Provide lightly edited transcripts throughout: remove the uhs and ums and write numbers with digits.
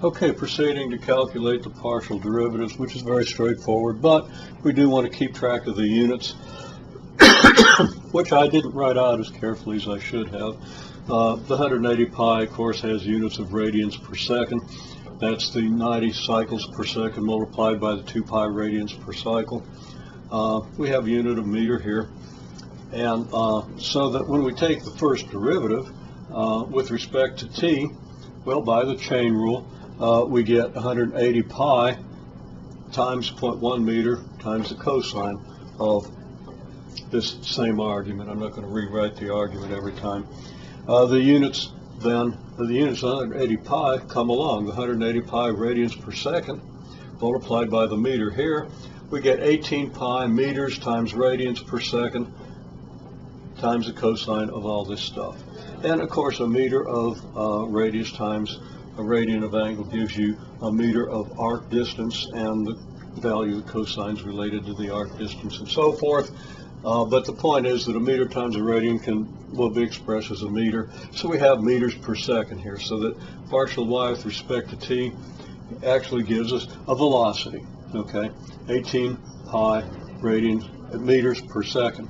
Okay, proceeding to calculate the partial derivatives, which is very straightforward, but we do want to keep track of the units, which I didn't write out as carefully as I should have. The 180 pi, of course, has units of radians per second. That's the 90 cycles per second multiplied by the 2 pi radians per cycle. We have a unit of meter here. And so that when we take the first derivative with respect to t, well, by the chain rule, we get 180 pi times 0.1 meter times the cosine of this same argument. I'm not going to rewrite the argument every time. The units of 180 pi come along. The 180 pi radians per second multiplied by the meter here, we get 18 pi meters times radians per second times the cosine of all this stuff. And of course, a meter of radius times a radian of angle gives you a meter of arc distance, and the value of the cosines related to the arc distance and so forth. But the point is that a meter times a radian will be expressed as a meter. So we have meters per second here. So that partial y with respect to t actually gives us a velocity. Okay, 18 pi meters per second.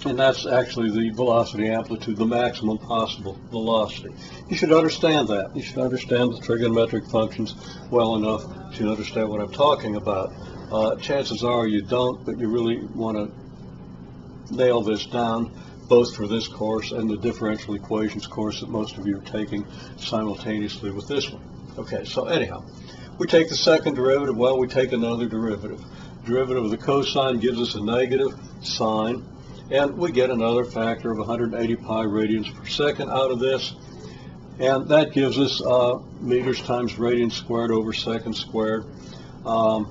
And that's actually the velocity amplitude, the maximum possible velocity. You should understand that. You should understand the trigonometric functions well enough to understand what I'm talking about. Chances are you don't, but you really want to nail this down, both for this course and the differential equations course that most of you are taking simultaneously with this one. Okay, so anyhow, we take the second derivative. Well, we take another derivative. Derivative of the cosine gives us a negative sine, and we get another factor of 180 pi radians per second out of this, and that gives us meters times radians squared over seconds squared, and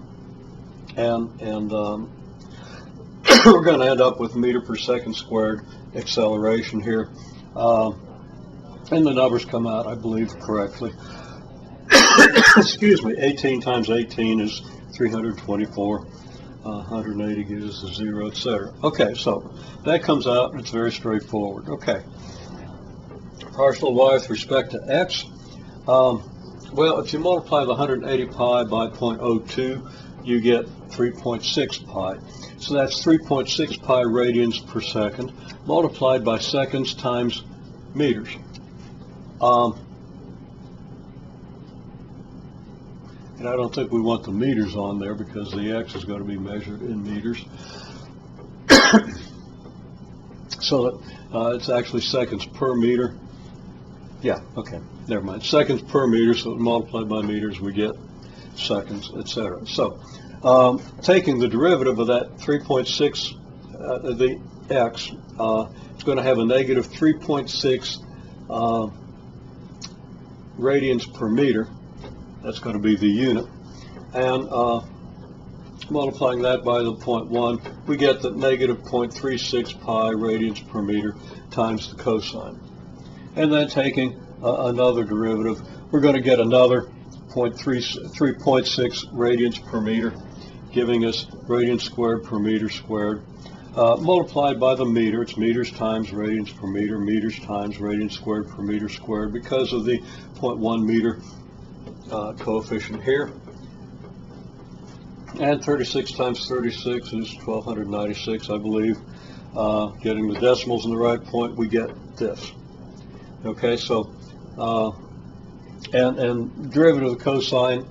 we're going to end up with meter per second squared acceleration here, and the numbers come out, I believe, correctly. Excuse me, 18 times 18 is 324. 180 gives us a 0, etc. Okay, so that comes out, and it's very straightforward. Okay, partial y with respect to x. Well, if you multiply the 180 pi by 0.02, you get 3.6 pi. So that's 3.6 pi radians per second multiplied by seconds times meters. And I don't think we want the meters on there because the x is going to be measured in meters. So that it's actually seconds per meter. Yeah, okay, never mind. Seconds per meter, so multiplied by meters, we get seconds, etc. So taking the derivative of that 3.6, the x, it's going to have a negative 3.6 radians per meter. That's going to be the unit, and multiplying that by the 0.1, we get the negative 0.36 pi radians per meter times the cosine. And then taking another derivative, we're going to get another 3.6 radians per meter, giving us radians squared per meter squared, multiplied by the meter. It's meters times radians per meter, meters times radians squared per meter squared, because of the 0.1 meter coefficient here. And 36 times 36 is 1296, I believe. Getting the decimals in the right point, we get this. Okay, so and derivative of the cosine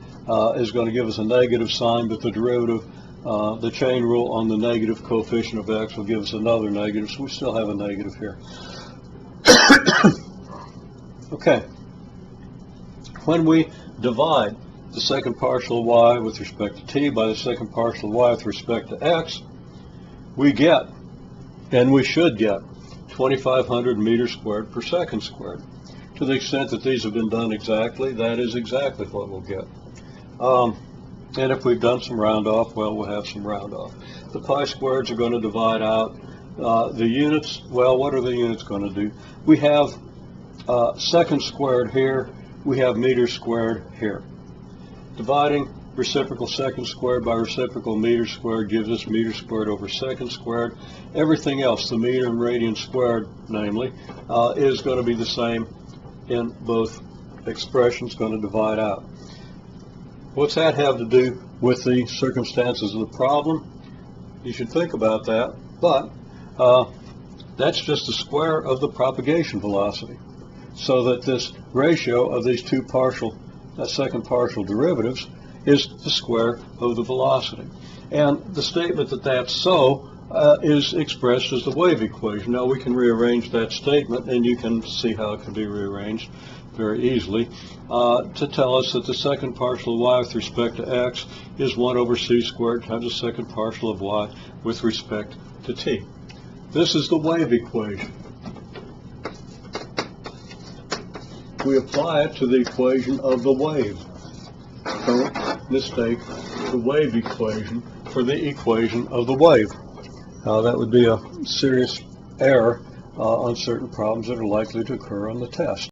is going to give us a negative sign, but the derivative, the chain rule on the negative coefficient of x will give us another negative, so we still have a negative here. Okay, when we divide the second partial y with respect to t by the second partial y with respect to x, we get, and we should get, 2,500 meters squared per second squared. To the extent that these have been done exactly, that is exactly what we'll get. And if we've done some round off, well, we'll have some round off. The pi squareds are going to divide out. The units, well, what are the units going to do? We have seconds squared here. We have meters squared here. Dividing reciprocal seconds squared by reciprocal meters squared gives us meters squared over seconds squared. Everything else, the meter and radian squared, namely, is going to be the same in both expression is going to divide out. What's that have to do with the circumstances of the problem? You should think about that, but that's just the square of the propagation velocity. So that this ratio of these two second partial derivatives is the square of the velocity. And the statement that that's so is expressed as the wave equation. Now we can rearrange that statement, and you can see how it can be rearranged very easily to tell us that the second partial of y with respect to x is 1 over c squared times the second partial of y with respect to t. This is the wave equation. We apply it to the equation of the wave. Don't mistake the wave equation for the equation of the wave. That would be a serious error on certain problems that are likely to occur on the test.